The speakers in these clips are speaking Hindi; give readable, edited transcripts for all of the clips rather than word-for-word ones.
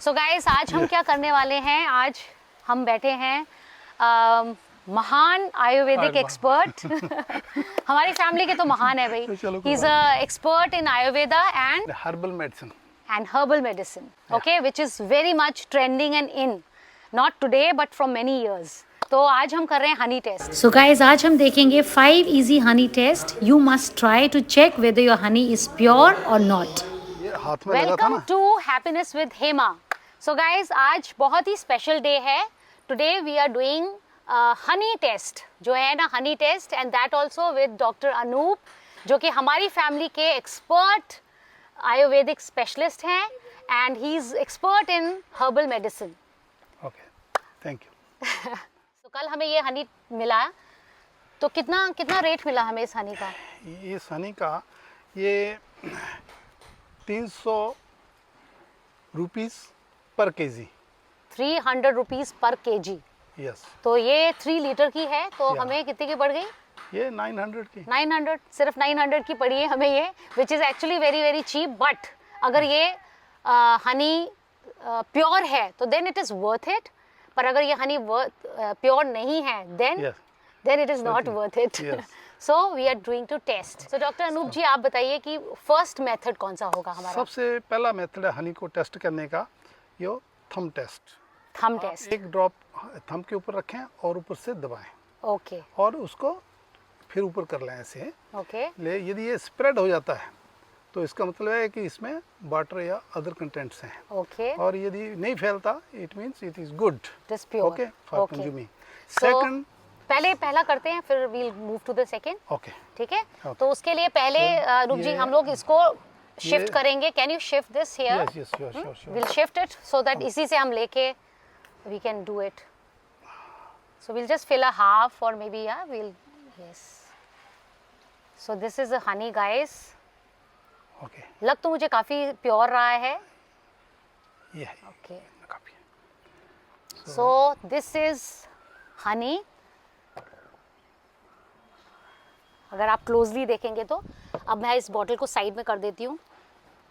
सो गाइस, आज हम क्या करने वाले हैं? आज हम बैठे हैं महान आयुर्वेदिक एक्सपर्ट हमारी फैमिली के तो महान है भाई। He is a expert in Ayurveda and herbal medicine, okay, which is very much trending and in, not today but from many years. तो आज हम कर रहे हैं हनी टेस्ट। So guys, आज हम देखेंगे 5 easy honey test. You must try to check whether your honey is pure or not. Welcome to happiness with Hema. So guys, आज बहुत ही स्पेशल डे है। Today we are doing honey test, जो है ना honey test, and that also with doctor Anoop, जो कि हमारी फैमिली के एक्सपर्ट आयुर्वेदिक स्पेशलिस्ट हैं, and he is expert in herbal medicine. Okay, thank you. तो कल हमें ये हनी मिला, तो कितना रेट मिला हमें इस हनी का? इस हनी का ये 300 रुपीज़ पर केजी। 300 रुपीज़ पर केजी। यस। तो ये 3 लीटर की है, तो हमें कितने की पड़ गई? ये 900 की। 900, सिर्फ 900 की पड़ी है हमें ये, which is actually very very cheap. But अगर ये हनी प्योर है तो then it is worth it, पर अगर ये हनी प्योर नहीं है then it is not worth it. So we are doing to test. So doctor Anup ji, आप बताइए कि फर्स्ट मेथड कौन सा होगा हमारा? सबसे पहला मेथड है हनी को टेस्ट करने का, यो थंब टेस्ट। Thumb test. एक ड्रॉप थंब के ऊपर रखें और ऊपर से दबाएं। ओके। और उसको फिर ऊपर कर लें ऐसे। ओके। यदि ये स्प्रेड हो जाता है तो इसका मतलब है कि इसमें वाटर या अदर कंटेंट्स हैं। ओके। और यदि नहीं फैलता, it means it is good. It is pure. Okay, for consuming. Second, पहला करते हैं, फिर we'll move to the second. Okay, ठीक है। तो उसके लिए पहले रूप जी हम लोग इसको शिफ्ट करेंगे। Can you shift this here? Yes yes, sure sure sure. Will shift it so that इसी से हम लेके we can do it. So will just fill a half और maybe will, yes. So this is a honey guys. Okay, लग तो मुझे काफी प्योर रहा है। ये है ओके। काफी। सो दिस इज हनी। अगर आप क्लोजली देखेंगे तो अब मैं इस बॉटल को साइड में कर देती हूँ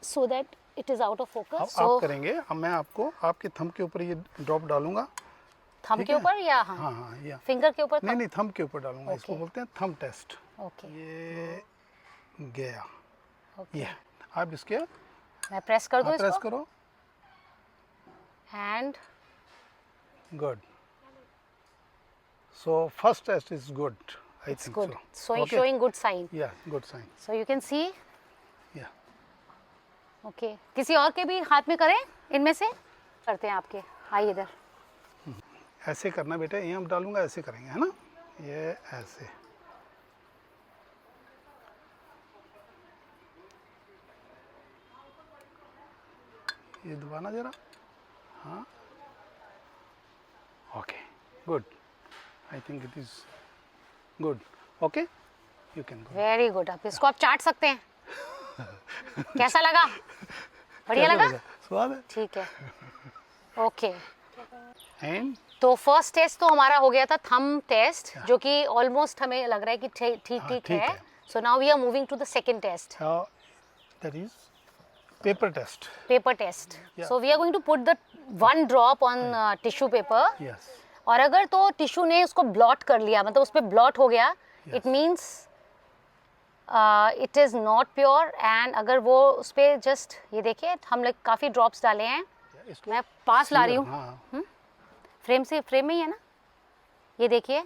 so that it is out of focus. आप करेंगे, अब मैं आपको आपके थंब के ऊपर ये ड्रॉप डालूंगा। थंब के ऊपर या हाँ, या फिंगर के ऊपर? नहीं, थंब के ऊपर डालूंगा। इसको बोलते हैं थंब टेस्ट। ओके। ये गया। ओके। ये आप इसके मैं प्रेस कर दूं इसको? प्रेस करो। And good. So first test is good, I it's think good. So so. it's showing good sign. Yeah, good sign. So you can see. Yeah. Okay. किसी और के भी हाथ में करें, इनमें से करते हैं आपके। आइए इधर। ऐसे करना बेटा, ये हम डालूंगा, ऐसे करेंगे, है ना? ये ऐसे। ये दबाना जरा। हाँ। Okay, good. I think it is good. Okay, you can go. Very good. आप इसको आप चाट सकते हैं। कैसा लगा? बढ़िया लगा? स्वाद है। ठीक है। ओके। एंड तो फर्स्ट टेस्ट तो हमारा हो गया था थंब टेस्ट, जो कि ऑलमोस्ट हमें लग रहा है कि ठीक है। So now we are moving to the second test. That is paper test. Paper test. So we are going to put the 1 drop on tissue paper. Yes. और अगर तो टिश्यू ने उसको ब्लॉट कर लिया, मतलब उस पर ब्लॉट हो गया, it means it is not pure. And अगर वो उस पर जस्ट, ये देखिए हम लोग काफ़ी ड्रॉप्स डाले हैं। मैं पास ला रही हूँ। फ्रेम में ही है ना? ये देखिए,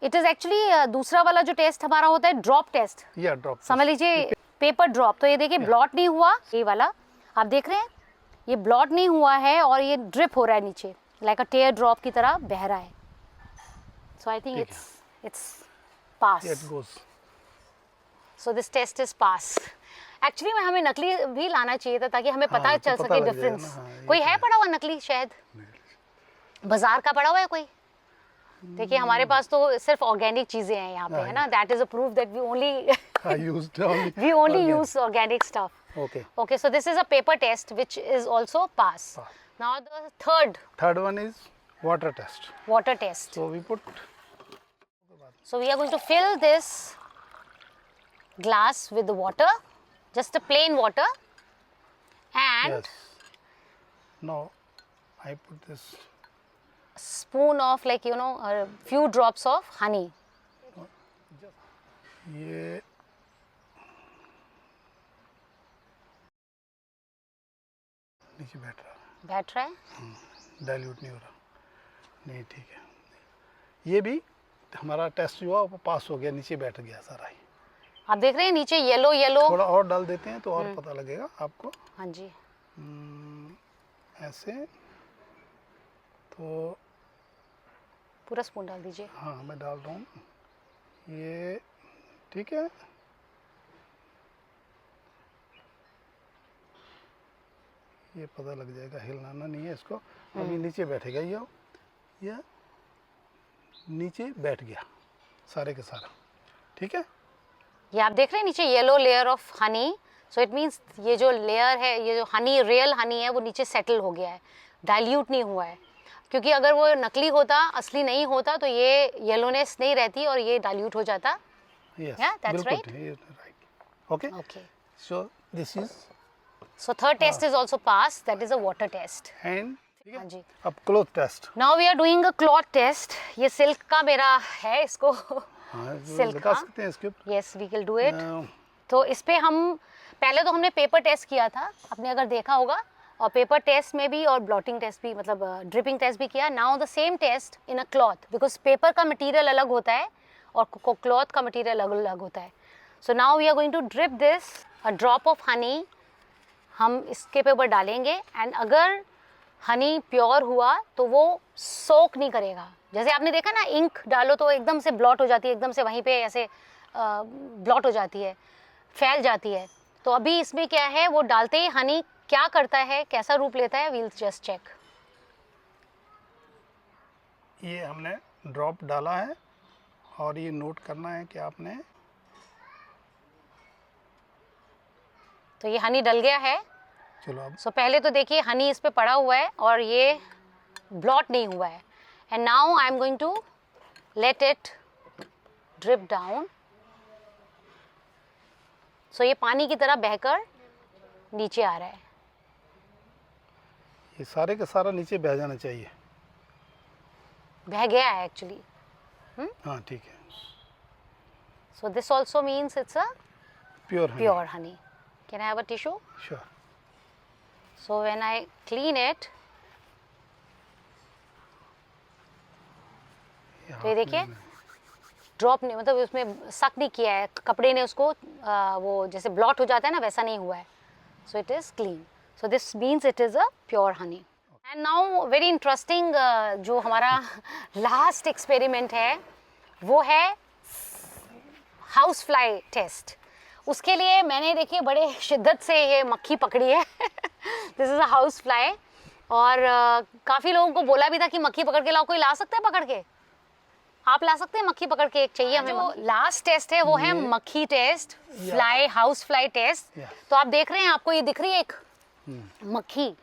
इट इज़ एक्चुअली दूसरा वाला जो टेस्ट हमारा होता है ड्रॉप टेस्ट। या ड्रॉप समझ लीजिए, पेपर ड्रॉप। तो ये देखिए ब्लॉट नहीं हुआ, ये वाला आप देख रहे हैं, ये ब्लॉट नहीं हुआ है और ये ड्रिप हो रहा है नीचे, लाइक अ टेयर ड्रॉप की तरह बह रहा है। So I think it's pass. It goes. So this test is pass. Actually में हमें नकली भी लाना चाहिए था ताकि हमें पता चल सके डिफरेंस। कोई है पड़ा हुआ नकली शहद? बाजार का पड़ा हुआ है कोई? देखिए हमारे पास तो सिर्फ ऑर्गेनिक चीजें हैं यहाँ पे, है ना? That is a proof that we only use organic stuff. Okay. Okay, so this is a paper test which is also pass. Now the third one is water test. water test. So we put. So we are going to fill this glass with the water, just a plain water, and Yes. Now I put this. Spoon of like a few drops of honey. ये नीचे बैठ रहा है, डाइल्यूट नहीं हो रहा, नहीं ठीक है। ये भी हमारा टेस्ट जो है वो पास हो गया, नीचे बैठ गया सारा ही। आप देख रहे हैं नीचे येलो येलो। थोड़ा और डाल देते हैं तो और पता लगेगा आपको। हाँ जी। ऐसे तो पूरा स्पून डाल दीजिए। हाँ मैं डाल रहा हूँ, ये ठीक है। ये पता लग जाएगा, हिलाना नहीं है इसको। अभी नीचे बैठेगा ये नीचे बैठ गया सारे के सारा, ठीक है। ये आप देख रहे हैं नीचे yellow layer of honey, so it means ये जो लेयर है, ये जो हनी, रियल हनी है, वो नीचे सेटल हो गया है, डाइल्यूट नहीं हुआ है। क्योंकि अगर वो नकली होता, असली नहीं होता, तो ये येलोनेस नहीं रहती और ये डाइल्यूट हो जाता। Yes, Yeah, that's right. right. Okay. Okay. So this is So third test is also passed, that is a water test. hand. ठीक हाँ है। जी। अब cloth test. Now we are doing a cloth test. ये सिल्क का मेरा है, इसको हाँ, Silk बता का? सकते हैं इसके ऊपर। yes we will do it. तो इस पे हम पहले तो हमने पेपर टेस्ट किया था, आपने अगर देखा होगा, और पेपर टेस्ट में भी और ब्लॉटिंग टेस्ट भी, मतलब ड्रिपिंग टेस्ट भी किया। Now the same test in a cloth, because paper का मटेरियल अलग होता है और क्लॉथ का मटेरियल अलग अलग होता है। So now we are going to drip this, a drop of honey हम इसके ऊपर डालेंगे, एंड अगर हनी प्योर हुआ तो वो सोक नहीं करेगा। जैसे आपने देखा ना, इंक डालो तो एकदम से ब्लॉट हो जाती है, एकदम से वहीं पे ऐसे ब्लॉट हो जाती है, फैल जाती है। तो अभी इसमें क्या है, वो डालते ही हनी क्या करता है, कैसा रूप लेता है, वील जस्ट चेक। ये हमने ड्रॉप डाला है और ये नोट करना है कि आपने, तो ये हनी डल गया है। चलो अब सो पहले तो देखिए हनी इस पे पड़ा हुआ है और ये ब्लॉट नहीं हुआ है। And now I am going to let it drip down. So ये पानी की तरह बहकर नीचे आ रहा है। ये सारे का सारा नीचे बह जाना चाहिए। बह गया है एक्चुअली। हाँ ठीक है। So this also means it's a pure pure Honey. Can I have a tissue? Sure. So when I clean it, तो ये देखिए ड्रॉप नहीं, मतलब उसमें सक नहीं किया है, कपड़े ने उसको वो जैसे ब्लॉट हो जाता है ना, वैसा नहीं हुआ है। So it is clean. So this means it is a pure Honey. And now very interesting, जो हमारा लास्ट एक्सपेरिमेंट है वो है हाउस फ्लाई टेस्ट। उसके लिए मैंने देखिए बड़े शिद्दत से ये मक्खी पकड़ी है। This is a house fly. और काफ़ी लोगों को बोला भी था कि मक्खी पकड़ के लाओ, कोई ला सकता है पकड़ के? आप ला सकते हैं मक्खी पकड़ के? एक चाहिए हमें। जो लास्ट टेस्ट है वो है मक्खी test, fly, house fly test. तो आप देख रहे हैं, आपको ये दिख रही है एक मक्खी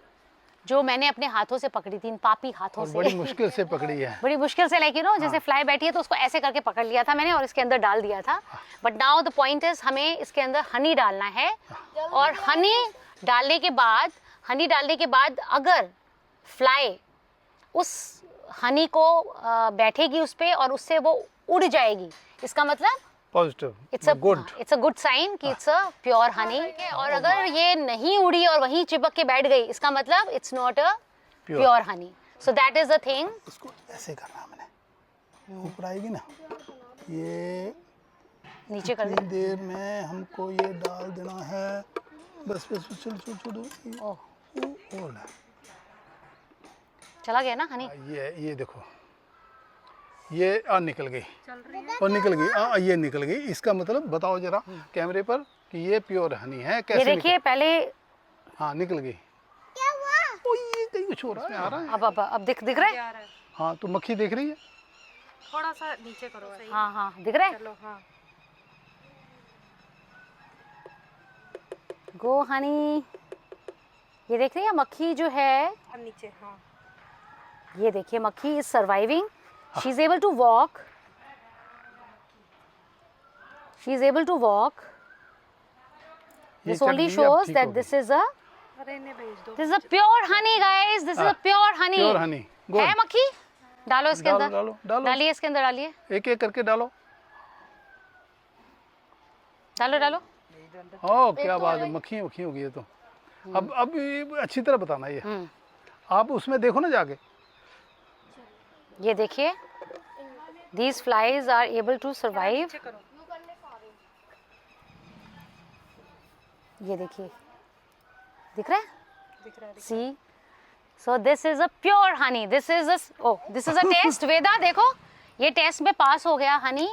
जो मैंने अपने हाथों से पकड़ी थी, इन पापी हाथों से। बड़ी मुश्किल से पकड़ी है। बड़ी मुश्किल से, लाइक जैसे फ्लाई बैठी है तो उसको ऐसे करके पकड़ लिया था मैंने और इसके अंदर डाल दिया था। But now the point is, हमें इसके अंदर हनी डालना है। और हनी डालने के बाद अगर फ्लाई उस हनी को बैठेगी उस पे और उससे वो उड़ जाएगी, इसका मतलब positive, it's a good sign कि इट्स अ प्योर हनी। और अगर ये नहीं उड़ी और वहीं चिपक के बैठ गई, इसका मतलब it's not a pure Honey. So that is the thing. इसको ऐसे करना है मैंने, ऊपर आएगी ना, ये नीचे कर इतनी देर में हमको ये डाल देना है। बस चलो ओह चला गया ना हनी। ये देखो, ये निकल गई और निकल गई, ये निकल गई। इसका मतलब बताओ जरा कैमरे पर कि ये प्योर हनी है। कैसे? ये देखिए पहले, हाँ निकल गई। क्या हुआ? ये कहीं कुछ हो रहा है, आ रहा है। अब दिख रहा है। हाँ तो मक्खी देख रही है। थोड़ा सा नीचे करो। हाँ दिख रहा है। चलो हाँ। गो हनी। ये देख रही है मक्खी जो है, अब नीचे। हाँ ये देखिए मक्खी is surviving. She is able to walk. This only shows that this is a अरे इन्हें भेज दो। This is a pure honey guys, this is a pure honey. Pure honey है मक्खी? डालो इसके अंदर, डालो डालिए इसके अंदर, डालिए, एक एक करके डालो। डालो डालो। ओ क्या बात है, मक्खी मक्खी हो गई है तो। अब ये अच्छी तरह बताना ये। आप उसमें देखो ना जाके। ये देखिए, these flies are able to survive। ये देखिए, दिख रहा है? दिख रहा है। See, so this is a pure honey, this is a test। वेदा देखो, ये टेस्ट में पास हो गया हनी।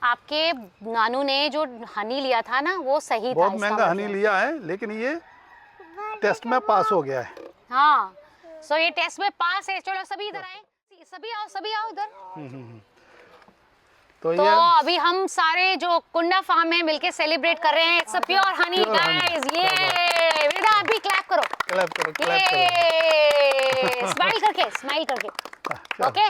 आपके नानू ने जो हनी लिया था ना, वो सही था। बहुत इसका महंगा हनी मतलब। लिया है, लेकिन ये टेस्ट में पास हो गया है। हाँ, सो ये टेस्ट में पास है। चलो सभी इधर आए, सभी आओ इधर। तो तो ये अभी हम सारे जो कुंडा फार्म में मिलके सेलिब्रेट कर रहे हैं। It's a pure honey guys. ये वेदा आप भी क्लैप करो, क्लैप करो, क्लैप करो। ये स्माइल करके ओके।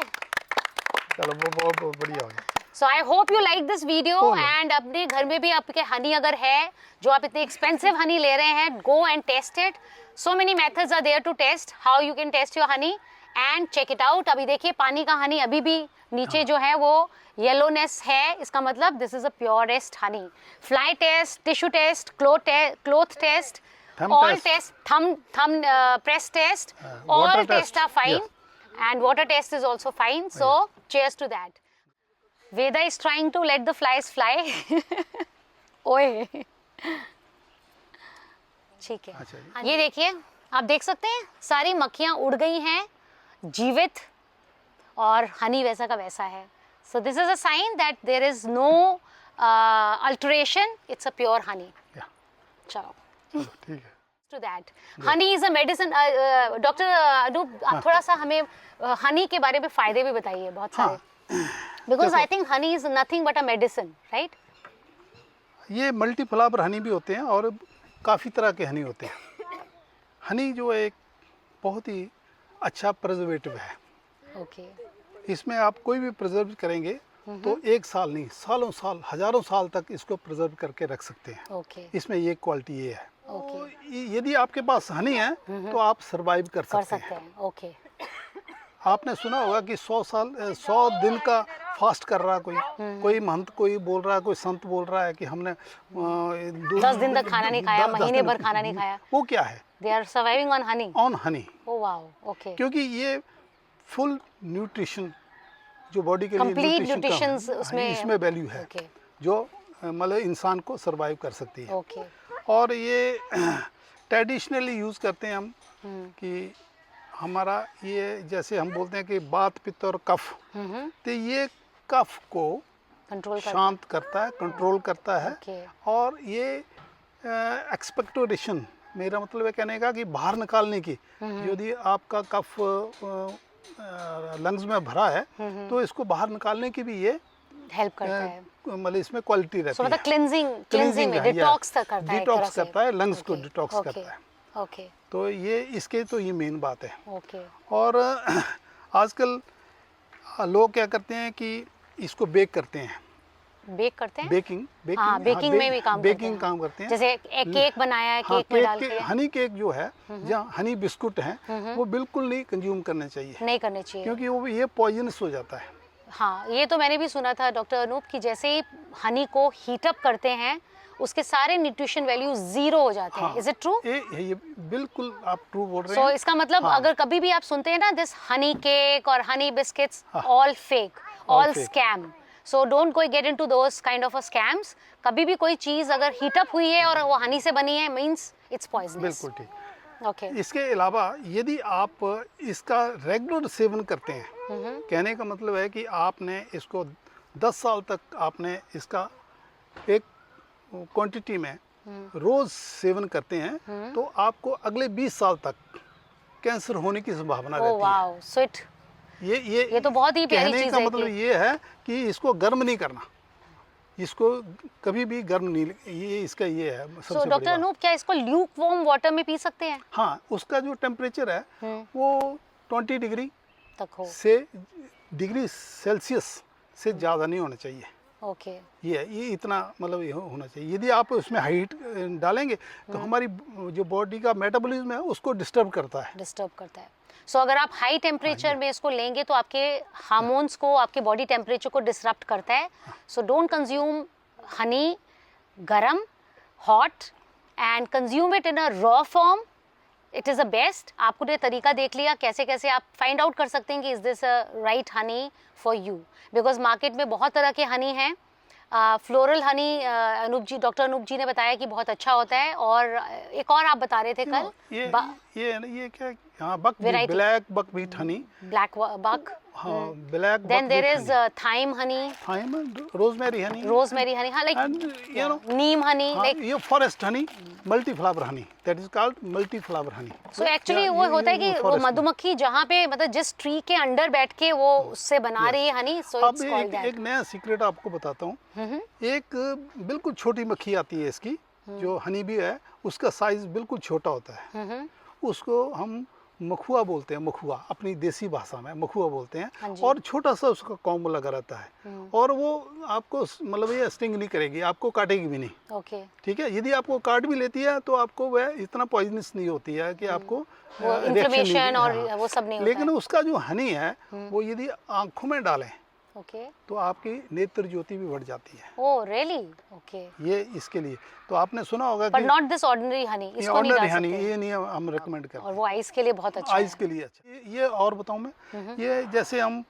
चलो वो बहुत बढ़िया हो गया। So I hope you like this video and अपने घर में भी आपके हनी अगर है, जो आप इतने एक्सपेंसिव हनी ले रहे हैं, go and test it. So many methods are there to test how you can test your honey and check it out. अभी देखिए पानी का हनी अभी भी नीचे जो है वो येलोनेस है, इसका मतलब this is a purest honey. Fly test, tissue test, cloth test, all test, thumb press test, all test are fine and water test is also fine, so cheers to that। Veda is trying to let the flies fly। ओए ठीक है। अच्छा ये देखिए, आप देख सकते हैं सारी मक्खियां उड़ गई हैं जीवित, और हनी वैसा का वैसा है। So this is a sign that there is no alteration, it's a pure honey। चलो ठीक है। to that honey is a medicine। Doctor Anoop, आप थोड़ा सा हमें हनी के बारे में फायदे भी बताइए बहुत सारे, because I think honey is nothing but a medicine, right? ये मल्टी फ्लावर हनी भी होते हैं और काफ़ी तरह के हनी होते हैं। हनी जो एक बहुत ही अच्छा प्रिजर्वेटिव है। ओके। इसमें आप कोई भी प्रिजर्व करेंगे तो 1 साल नहीं, सालों साल, हजारों साल तक इसको प्रिजर्व करके रख सकते हैं। ओके। इसमें ये क्वालिटी ये है। ओके। यदि आपके पास हनी है तो आप सरवाइव कर सकते हैं। ओके। आपने सुना होगा कि 100 दिन का फास्ट कर रहा कोई महंत कोई बोल रहा है, कोई संत बोल रहा है कि हमने 10 दिन तक खाना नहीं खाया, महीने भर खाना नहीं खाया। वो क्या है? They are surviving on honey. On honey. Oh wow, okay. क्योंकि ये फुल न्यूट्रिशन जो बॉडी के लिए कंप्लीट न्यूट्रिशन इसमें वैल्यू है, जो मतलब इंसान को सरवाइव कर सकती है। ओके। और ये ट्रेडिशनली यूज़ करते हैं हम कि हमारा ये जैसे हम बोलते हैं कि बात पित्त और कफ, तो ये कफ को शांत करता है, कंट्रोल करता है। और ये एक्सपेक्टोरेशन, मेरा मतलब है कहने का कि बाहर निकालने की, यदि आपका कफ लंग्स में भरा है तो इसको बाहर निकालने की भी ये हेल्प करता है। मतलब इसमें क्वालिटी रहती है। मतलब क्लिंजिंग में डिटॉक्स करता है, डिटॉक्स करता है, लंग्स को डिटॉक्स करता है। ओके। तो ये इसके तो ये मेन बात है। ओके। और आजकल लोग क्या करते हैं कि इसको बेक करते हैं। बेक करते हैं? बेकिंग में भी काम करते हैं। जैसे केक बनाया है, केक में डाल के। हनी केक जो है, जहाँ हनी बिस्कुट हैं, वो बिल्कुल नहीं कंज्यूम करने चाहिए। नहीं करने चाहिए, क्योंकि वो ये पॉइजनस हो जाता है। हाँ, ये तो मैंने भी सुना था डॉक्टर अनूप कि जैसे ही हनी को हीट अप करते हैं उसके सारे न्यूट्रिशन वैल्यू 0 हो जाते हैं। Is it true? ये बिल्कुल आप ट्रू बोल रहे हैं। सो इसका मतलब अगर कभी भी आप सुनते हैं ना दिस हनी केक और Honey biscuits, all fake, all scam. So don't go get into those kind of a scams. कभी भी कोई चीज अगर हीट अप हुई है और वो हनी से बनी है, मींस इट्स पॉइजनस। बिल्कुल ठीक। ओके। इसके अलावा यदि आप इसका रेगुलर सेवन करते हैं, कहने का मतलब है कि आपने इसको 10 साल तक आपने इसका एक क्वांटिटी में रोज सेवन करते हैं, तो आपको अगले 20 साल तक कैंसर होने की संभावना रहती है। Wow, sweet. ये तो बहुत ही प्यारी चीज है। कहने का मतलब ये है कि इसको गर्म नहीं करना, इसको कभी भी गर्म नहीं, ये इसका ये है सबसे बड़ी बात। डॉक्टर अनूप, क्या इसको ल्यूक वार्म वाटर में पी सकते हैं? हाँ, उसका जो टेम्परेचर है वो 20 डिग्री तक हो, से डिग्री सेल्सियस से ज़्यादा नहीं होना चाहिए। ओके। ये इतना मतलब ये होना चाहिए। यदि आप उसमें हाइट डालेंगे तो हमारी जो बॉडी का मेटाबॉलिज्म है उसको डिस्टर्ब करता है। डिस्टर्ब करता है। सो अगर आप हाई टेम्परेचर में इसको लेंगे तो आपके हार्मोन्स को, आपके बॉडी टेम्परेचर को डिसरप्ट करता है। सो डोंट कंज्यूम हनी गरम, hot, and consume it in a raw form. It is the best. आपको ये तरीका देख लिया कैसे कैसे आप फाइंड आउट कर सकते हैं कि is this a right Honey for you, because market में बहुत तरह के हनी हैं। फ्लोरल हनी डॉक्टर अनूप जी ने बताया कि बहुत अच्छा होता है। और एक और आप बता रहे थे कल, ये क्या, हाँ, buck Variety. Black buckwheat honey, black buck, हाँ, black then there is thyme honey, thyme, rosemary honey, rosemary honey, हाँ, and you know, neem honey, हाँ, लाइक। ये forest honey, multi flower honey, that is called multi flower honey. So actually वो होता है कि वो मधुमक्खी जहाँ पे मतलब जिस ट्री के अंडर बैठ के वो उससे बना रही है हनी, सो अब इट्स कॉल्ड दैट। एक नया सीक्रेट आपको बताता हूँ। एक बिल्कुल छोटी मक्खी आती है इसकी, जो हनी भी है, उसका साइज बिल्कुल छोटा होता है। उसको हम मखुआ बोलते हैं, मखुआ अपनी देसी भाषा में मखुआ बोलते हाँ हैं। जी। और छोटा सा उसका कॉम्ब लगा रहता है, और वो आपको मतलब ये स्टिंग नहीं करेगी, आपको काटेगी भी नहीं। ओके। ठीक है, यदि आपको काट भी लेती है तो आपको वह इतना पॉइजनस नहीं होती है कि आपको वो reaction इन्फ्लेमेशन नहीं- और हाँ। वो सब नहीं होता लेकिन है। उसका जो हनी है वो यदि आंखों में डालें ओके। तो आपकी नेत्र ज्योति भी बढ़ जाती है। Oh really? ओके। ये इसके लिए तो आपने सुना होगा बट कि नॉट दिस ऑर्डिनरी हनी, ये इसको नहीं ऑर्डिनरी डाल हनी, सकते। ये नहीं हम रेकमेंड करते। और वो आइस के लिए बहुत अच्छा आइस है। के लिए अच्छा। ये और बताऊं मैं, ये जैसे हम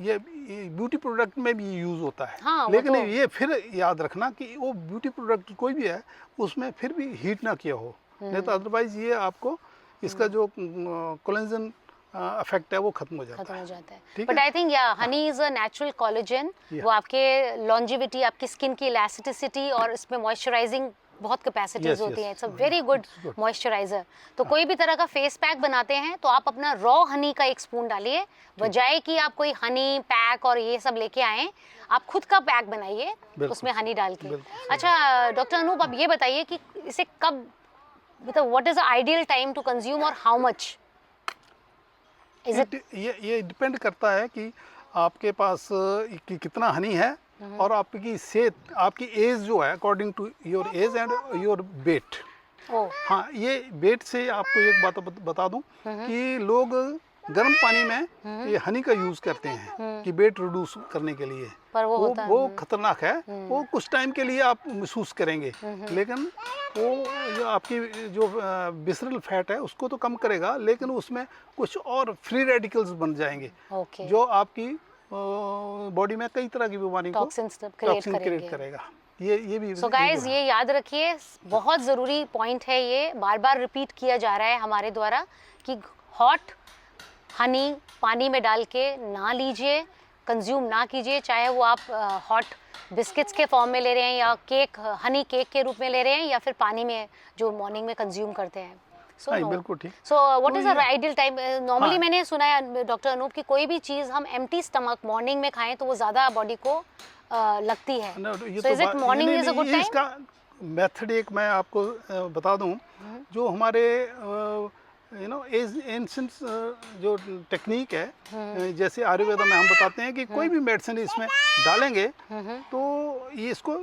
ये ब्यूटी प्रोडक्ट में भी यूज़ होता है। हाँ, वो लेकिन तो- ये फिर याद रखना कि वो ब्यूटी प्रोडक्ट कोई भी है उसमें फिर भी हीट ना किया हो, नहीं तो अदरवाइज ये आपको इसका जो कोलेजन इफेक्ट है वो खत्म हो जाता खत्म है। हो जाता है। ठीक बट है? आई थिंक या honey is a natural collagen. Yeah. वो आपके लॉन्जिविटी, आपकी स्किन की इलास्टिसिटी और इसमें मॉइस्चराइजिंग बहुत कैपेसिटीज Yes, होती yes. हैं। It's a very good It's good. Moisturiser. तो कोई भी तरह का फेस पैक बनाते हैं तो आप अपना रॉ हनी का 1 स्पून डालिए, बजाय कि आप कोई हनी पैक और ये सब लेके आएं। आप खुद का पैक बनाइए बिल्कुल। उसमें हनी डाल के। बिल्कुल। अच्छा डॉक्टर अनूप, अब ये बताइए कि इसे कब, मतलब what is the ideal time to consume और हाउ मच इज इट? ये डिपेंड करता है कि आपके पास कि कितना हनी है और आपकी सेहत, आपकी एज जो है, according to your age and your weight. Oh हाँ, ये वेट से आपको एक बात बता दूं कि लोग गर्म पानी में ये हनी का यूज़ करते हैं कि वेट रिड्यूस करने के लिए। पर वो होता वो खतरनाक है। वो कुछ टाइम के लिए आप महसूस करेंगे, लेकिन वो जो आपकी जो विसरल फैट है उसको तो कम करेगा, लेकिन उसमें कुछ और फ्री रेडिकल्स बन जाएंगे ओके। जो आपकी बॉडी में कई तरह की बीमारी को टॉक्सिन्स क्रिएट क्रिएट करेंगे। करेगा। ये भी सो गाइज ये याद रखिए, बहुत ज़रूरी पॉइंट है, ये बार बार रिपीट किया जा रहा है हमारे द्वारा कि हॉट हनी पानी में डाल के ना लीजिए, कंज्यूम ना कीजिए, चाहे वो आप हॉट बिस्किट्स के फॉर्म में ले रहे हैं या केक, हनी केक के रूप में ले रहे हैं, या फिर पानी में जो मॉर्निंग में कंज्यूम करते हैं। हाँ, बिल्कुल ठीक। सो व्हाट इज द ये- आइडियल टाइम? नॉर्मली हाँ। मैंने सुना है डॉक्टर अनूप कि कोई भी चीज़ हम एम्प्टी स्टमक मॉर्निंग में खाएं तो वो ज़्यादा बॉडी को लगती है। So is it morning is a good time? इसका मेथड एक मैं आपको बता दूं, जो हमारे एंशिएंट जो टेक्निक है, जैसे आयुर्वेद में हम बताते हैं कि कोई भी मेडिसिन इसमें डालेंगे तो ये इसको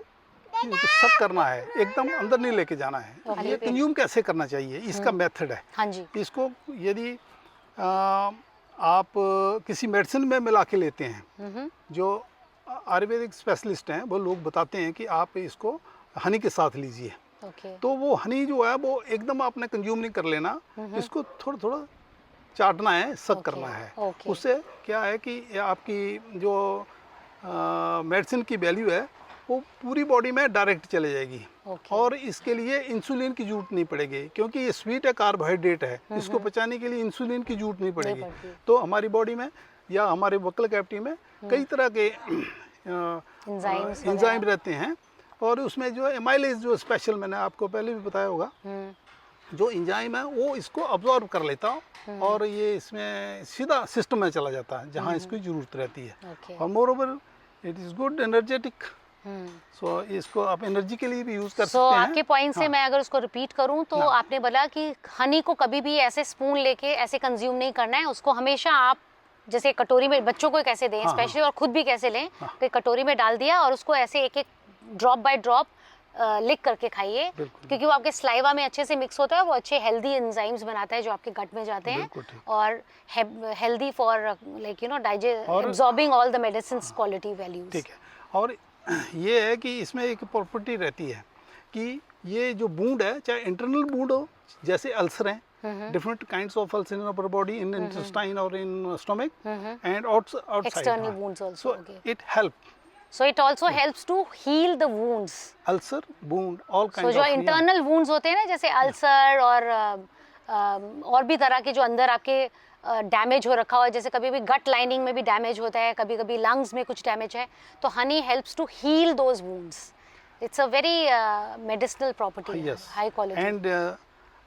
सब करना है, एकदम अंदर नहीं लेके जाना है। Okay. ये कंज्यूम कैसे करना चाहिए, इसका मेथड है। हाँ जी। इसको यदि आप किसी मेडिसिन में मिला के लेते हैं, जो आयुर्वेदिक स्पेशलिस्ट हैं वो लोग बताते हैं कि आप इसको हनी के साथ लीजिए, ओके। तो वो हनी जो है वो एकदम आपने कंज्यूम नहीं कर लेना, इसको थोड़ा थोड़ा चाटना है, सक Okay, करना है। okay. उससे क्या है कि आपकी जो मेडिसिन की वैल्यू है वो पूरी बॉडी में डायरेक्ट चले जाएगी। Okay. और इसके लिए इंसुलिन की जरूरत नहीं पड़ेगी, क्योंकि ये स्वीट है, कार्बोहाइड्रेट है, इसको पचाने के लिए इंसुलिन की जरूरत नहीं पड़ेगी। पड़ती। तो हमारी बॉडी में या हमारे वक्ल कैविटी में कई तरह के Enzymes एंजाइम रहते हैं, और उसमें जो एमाइलेज जो स्पेशल, मैंने आपको पहले भी बताया होगा, जो एंजाइम है वो इसको अब्जॉर्ब कर लेता और ये इसमें सीधा सिस्टम में चला जाता है जहाँ इसकी ज़रूरत रहती है। Okay. और moreover it is good energetic, so इसको आप एनर्जी के लिए भी यूज़ कर सो सकते हैं। आपके पॉइंट से मैं अगर उसको रिपीट करूं तो आपने बोला कि हनी को कभी भी ऐसे स्पून लेके ऐसे कंज्यूम नहीं करना है, उसको हमेशा आप जैसे कटोरी में बच्चों को कैसे दें हाँ, स्पेशली, और खुद भी कैसे लें, कि कटोरी में डाल दिया और उसको ऐसे एक एक ड्रॉप बाय ड्रॉप लिक करके खाइए, क्योंकि वो आपके स्लाइवा में अच्छे से मिक्स होता है, वो अच्छे हेल्दी एंजाइम्स बनाता है जो आपके गट में जाते हैं, और healthy for like you no absorbing all the medicine quality values. ठीक है। और ये है कि इसमें एक प्रॉपर्टी रहती है कि ये जो वुंड है, चाहे इंटरनल वुंड हो, जैसे अल्सर हैं, different kinds of ulcer in our body, in intestine और in stomach, and outside external wounds also, so it help, so it also helps to heal the wounds, ulcer, wound, all kind so of जो internal wounds होते हैं ना, जैसे अल्सर और भी तरह के जो अंदर आपके डैमेज हो रखा हुआ है, जैसे कभी भी गट लाइनिंग में भी डैमेज होता है, कभी कभी लंग्स में कुछ डैमेज है, तो honey helps to heal those wounds. It's a very medicinal property, yes, high quality. and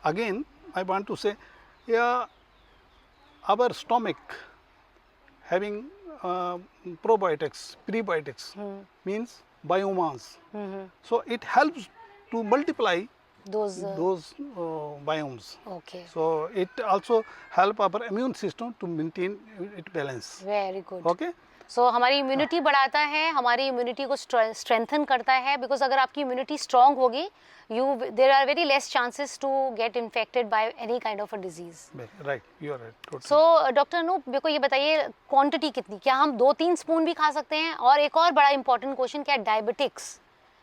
again I want to say, our stomach having probiotics, prebiotics, means biomas, so it helps to multiply those biomes, okay, so it also help our immune system to maintain its balance. very good, okay, सो हमारी इम्यूनिटी बढ़ाता है, हमारी इम्यूनिटी को स्ट्रेंथन करता है, बिकॉज अगर आपकी इम्यूनिटी स्ट्रांग होगी, there are very less chances to get infected by any kind of a disease. Right, you are right. So doctor Anoop, मेरे को ये बताइए क्वांटिटी कितनी, क्या हम 2-3 स्पून भी खा सकते हैं? और एक और बड़ा इंपॉर्टेंट क्वेश्चन, क्या डायबिटिक्स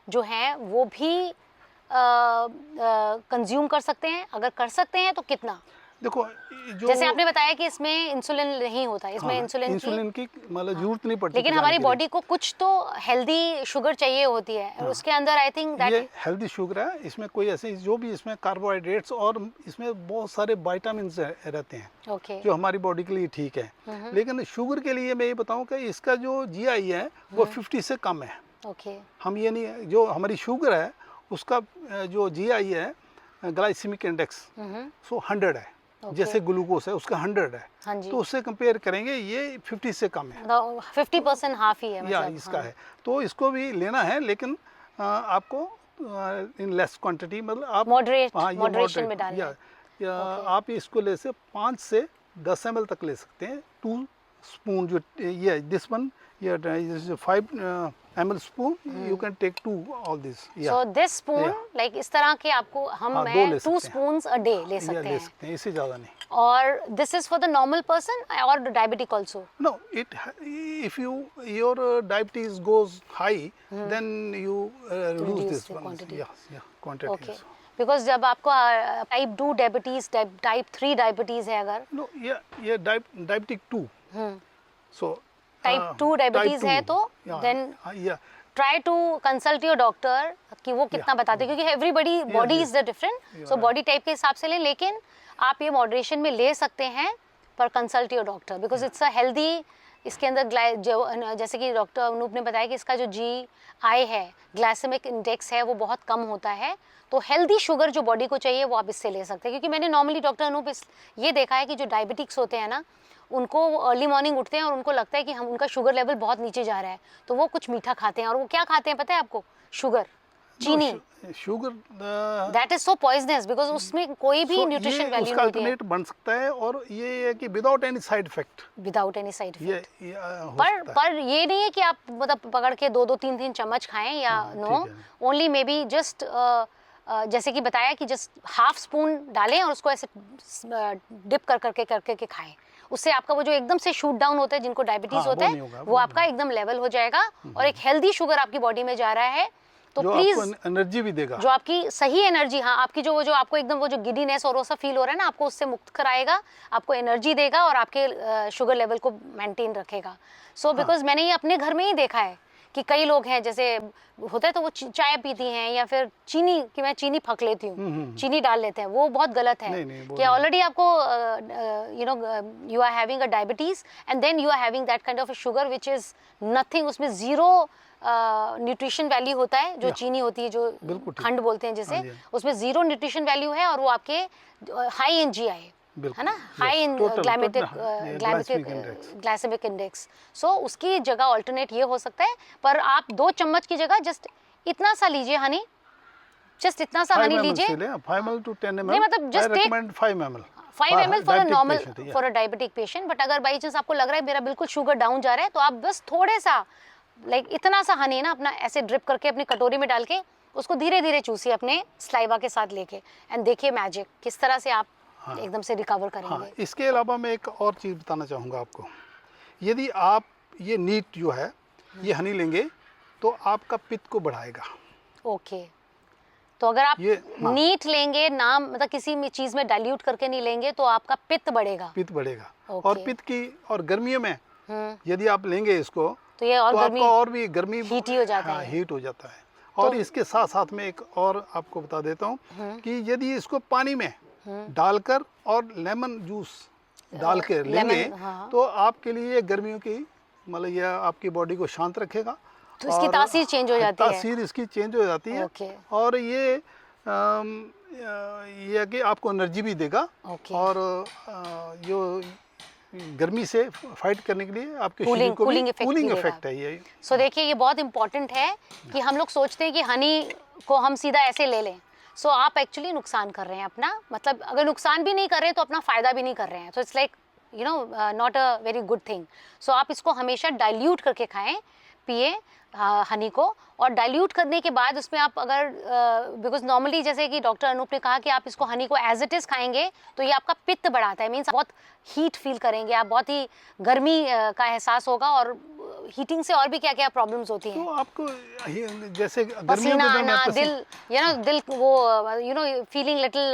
जो हैं वो भी कंज्यूम कर सकते हैं? अगर कर सकते हैं तो कितना? देखो, जो जैसे आपने बताया कि इसमें इंसुलिन नहीं होता, इसमें इंसुलिन की मतलब जरूरत नहीं पड़ती, लेकिन हमारी बॉडी को कुछ तो हेल्दी शुगर चाहिए होती है, और उसके अंदर आई थिंक दैट ये हेल्दी शुगर है, इसमें कोई ऐसे जो भी इसमें कार्बोहाइड्रेट्स और इसमें बहुत सारे विटामिन रहते हैं, okay, जो हमारी बॉडी के लिए ठीक है। लेकिन शुगर के लिए मैं ये बताऊं कि इसका जो जीआई है वो 50 से कम है। okay, हम ये नहीं, जो हमारी शुगर है उसका जो जीआई है, ग्लाइसेमिक इंडेक्स, सो 100 है, जैसे ग्लूकोज है उसका 100 है, हाँ जी, तो उससे कंपेयर करेंगे ये 50 से कम है, 50% हाफ ही है या मतलब, इसका हाँ, है, तो इसको भी लेना है, लेकिन आपको इन लेस क्वांटिटी, मतलब आप मॉडरेशन में डालना है। या आप इसको ले से 5 से 10 ml तक ले सकते हैं। 2 स्पून जो ये दिस वन, ये 5 ml spoon, you can take 2 all this. So this spoon like इस तरह के आपको हम 2 स्पून्स अ डे ले सकते हैं, इससे ज़्यादा नहीं। और this is for the normal person और diabetic also? No, it if your diabetes goes high, then you lose this quantity. Okay, because जब आपको टाइप 2 डायबिटीज, टाइप 3 डायबिटीज है अगर, नो, ये डायबिटिक 2, सो टाइप 2 डायबिटीज है, तो then try to consult your doctor कि वो कितना बताते हैं, क्योंकि everybody body is the different, so body type के हिसाब से लें, लेकिन आप ये मॉडरेशन में ले सकते हैं, पर consult your doctor, because it's a healthy. इसके अंदर जैसे कि डॉक्टर अनूप ने बताया कि इसका जो GI है, ग्लाइसेमिक इंडेक्स है, वो बहुत कम होता है, तो हेल्दी शुगर जो बॉडी को चाहिए वो आप इससे ले सकते हैं। क्योंकि मैंने नॉर्मली डॉक्टर अनूप ये देखा है कि जो डायबिटिक्स होते हैं ना, उनको अर्ली मॉर्निंग उठते हैं और उनको लगता है कि हम उनका शुगर लेवल बहुत नीचे जा रहा है, तो वो कुछ मीठा खाते हैं, और वो क्या खाते हैं पता है आपको? शुगर, चीनी। Sugar that is so poisonous, because उसमें कोई भी न्यूट्रिशन वैल्यू नहीं है। अल्टरनेट बन सकता है, और ये है कि without any side effect, without any side effect. ये पर ये नहीं है कि आप मतलब पकड़ के 2-3 चम्मच खाएं, या no, only maybe just जैसे कि बताया कि जस्ट हाफ स्पून डालें और उसको ऐसे डिप करके खाएं, उससे आपका वो जो एकदम से शूट डाउन होता है, जिनको डायबिटीज होता है, वो आपका एकदम लेवल हो जाएगा, और एक हेल्दी शुगर आपकी बॉडी में जा रहा है, तो प्लीज एनर्जी भी देगा, जो आपकी सही एनर्जी, हाँ, आपकी जो आपको एकदम वो जो गिडीनेस और वो सब फील हो रहा है ना, आपको उससे मुक्त कराएगा, आपको एनर्जी देगा, और आपके शुगर लेवल को मेंटेन रखेगा। सो बिकॉज मैंने ये अपने घर में ही देखा है कि कई लोग हैं, जैसे होता है तो वो चाय पीती हैं, या फिर चीनी, कि मैं चीनी फक लेती हूँ, चीनी डाल लेते हैं, वो बहुत गलत है। कि ऑलरेडी आपको you are having a diabetes, and then you are having that kind of a sugar which is nothing, उसमें जीरो न्यूट्रिशन वैल्यू होता है, जो चीनी होती है, जो खंड बोलते हैं जिसे, उसमें जीरो न्यूट्रिशन वैल्यू है, और वो आपके हाई इन GI है ना, हाई इन ग्लाइसेमिक इंडेक्स। सो उसकी जगह ऑल्टरनेट ये हो सकता है, पर आप 2 चम्मच की जगह जस्ट इतना सा लीजिए हनी, जस्ट इतना सा हनी लीजिए, 5 ml to 10 ml, नहीं मतलब जस्ट टेक 5 ml, 5 हाँ, ml for a diabetic normal patient, yeah. For a diabetic patient. But अगर बाई चांस आपको लग रहा है मेरा बिल्कुल शुगर डाउन जा रहा है, तो आप बस थोड़े सा इतना सा हनी ना अपना ऐसे ड्रिप करके अपनी कटोरी में डाल के उसको धीरे धीरे चूसिए अपने स्लाइवा के साथ लेके, एंड देखिए मैजिक किस तरह से आप एकदम से रिकवर करेंगे. हाँ, इसके अलावा मैं एक और चीज़ बताना चाहूँगा आपको. यदि आप ये नीट जो है ये हनी लेंगे तो आपका पित्त को बढ़ाएगा. ओके. तो अगर आप हाँ. नीट लेंगे ना, मतलब किसी भी चीज में डाइल्यूट करके नहीं लेंगे, तो आपका पित्त बढ़ेगा. पित्त बढ़ेगा. ओके. और पित्त की और गर्मियों में यदि आप लेंगे इसको तो ये और तो गर्मी आपका और भी गर्मी हीट ही हो जाता हाँ, है. हीट हो जाता है. और इसके साथ साथ में एक और आपको बता देता हूँ कि यदि इसको पानी में डालकर और लेमन जूस डाल के लेंगे हाँ. तो आपके लिए गर्मियों की मतलब यह आपकी बॉडी को शांत रखेगा. तो इसकी और तासीर चेंज हो जाती है. तासीर इसकी चेंज हो जाती है. ओके. और ये ये है कि आपको एनर्जी भी देगा. ओके. और जो गर्मी से फाइट करने के लिए आपके शरीर को कूलिंग इफेक्ट कूलिंग भी इफेक्ट है ये. सो देखिए ये बहुत इंपॉर्टेंट है कि हम लोग सोचते हैं कि हनी को हम सीधा ऐसे ले लें. सो आप एक्चुअली नुकसान कर रहे हैं अपना, मतलब अगर नुकसान भी नहीं कर रहे हैं तो अपना फ़ायदा भी नहीं कर रहे हैं. तो it's like you know not a very good thing. So आप इसको हमेशा डाइल्यूट करके खाएं, पिए हनी को. और डाइल्यूट करने के बाद उसमें आप अगर बिकॉज नॉर्मली जैसे कि डॉक्टर अनूप ने कहा कि आप इसको हनी को एज इट इज़ खाएंगे तो ये आपका पित्त बढ़ाता है. मीन्स बहुत हीट फील करेंगे आप, बहुत ही गर्मी का एहसास होगा. और हीटिंग से और भी क्या क्या प्रॉब्लम्स होती हैं. तो आपको जैसे गर्मियों पसीना के आना, दिल दिल वो फीलिंग लिटिल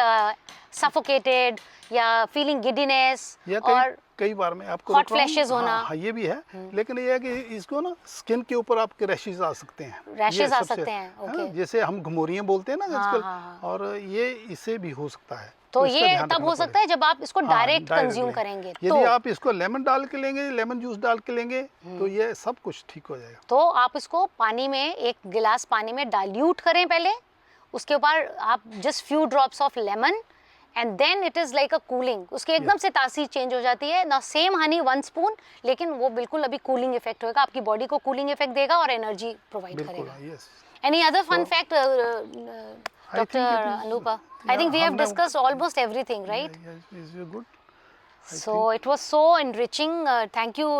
सफोकेटेड या फीलिंग गिडीनेस या और कई बार में आपको hot रोक रहा हूँ, flashes होना. हाँ, ये भी है. लेकिन ये है कि इसको ना स्किन के ऊपर आपके रैशेज आ सकते हैं. Rashes ये आ सबसे- सकते हैं, हाँ, ओके. जैसे हम घमौरियाँ बोलते हैं ना हाँ, आजकल. हाँ. और ये इससे भी हो सकता है. तो इसका ये ध्यान तब रखना हो सकता है जब आप इसको पड़ेगा. हाँ, डायरेक्ट direct कंज्यूम लेंगे. करेंगे. यदि तो आप इसको लेमन डाल के लेंगे, लेमन जूस डाल के लेंगे तो ये सब कुछ ठीक हो जाएगा. तो आप इसको पानी में, एक गिलास पानी में डाइल्यूट करें पहले. उसके ऊपर आप just few drops of lemon and then it is like a cooling. उसके एकदम से तासीर चेंज हो जाती है ना. सेम हनी 1 स्पून, लेकिन वो बिल्कुल अभी कूलिंग इफेक्ट होगा, आपकी बॉडी को कूलिंग इफेक्ट देगा और एनर्जी प्रोवाइड बिल्कुल. करेगा. Yes. Any other fun fact I think doctor it is- Anupa? I think we have हमने- discussed almost everything, right? Is you good? So it was so enriching. Thank you,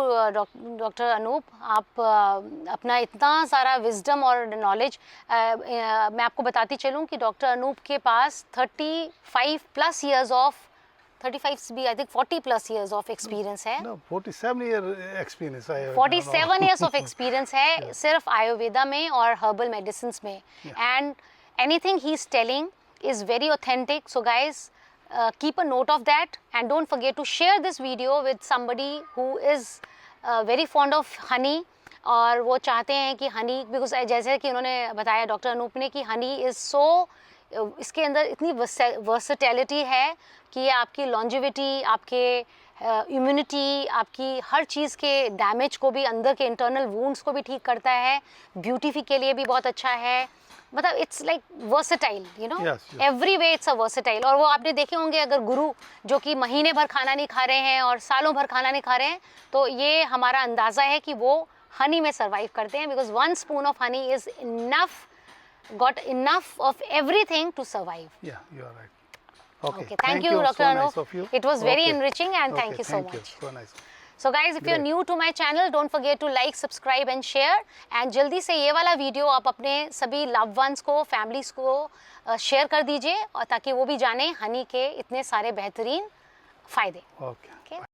Dr. Anup. आप अपना इतना सारा विजडम और नॉलेज, मैं आपको बताती चलूँ कि डॉक्टर अनूप के पास 35 प्लस ईयर्स ऑफ 35 भी I think 40 plus years of experience है. No, 47 year experience I have. 47 years of experience है सिर्फ आयुर्वेदा में और हर्बल मेडिसिन में. And anything he is telling is very authentic. So guys, keep a note of that and don't forget to share this video with somebody who is very fond of honey और वो चाहते हैं कि हनी, बिकॉज जैसे कि उन्होंने बताया डॉक्टर अनूप ने कि हनी इज़ सो, इसके अंदर इतनी वर्सेटैलिटी है कि ये आपकी लॉन्जिविटी, आपके इम्यूनिटी, आपकी हर चीज़ के डैमेज को भी, अंदर के इंटरनल वुंड्स को भी ठीक करता है. ब्यूटी के लिए भी बहुत अच्छा है. मतलब it's like versatile, you know, every way it's a versatile. और वो आपने देखे होंगे, अगर गुरु जो कि महीने भर खाना नहीं खा रहे हैं और सालों भर खाना नहीं खा रहे हैं, तो ये हमारा अंदाज़ा है कि वो हनी में सर्वाइव करते हैं. Because 1 spoon of honey is enough, got enough of everything to survive. Yeah, you are right. Okay, thank you, Dr. So Anup. nice of you. It was very Okay. enriching and Okay, thank you so much. So nice. So guys, if you're Great. new to my channel, don't forget to like, subscribe and share. And जल्दी से ये वाला वीडियो आप अपने सभी loved ones को, families को शेयर कर दीजिए, और ताकि वो भी जाने हनी के इतने सारे बेहतरीन फ़ायदे. Okay. Okay.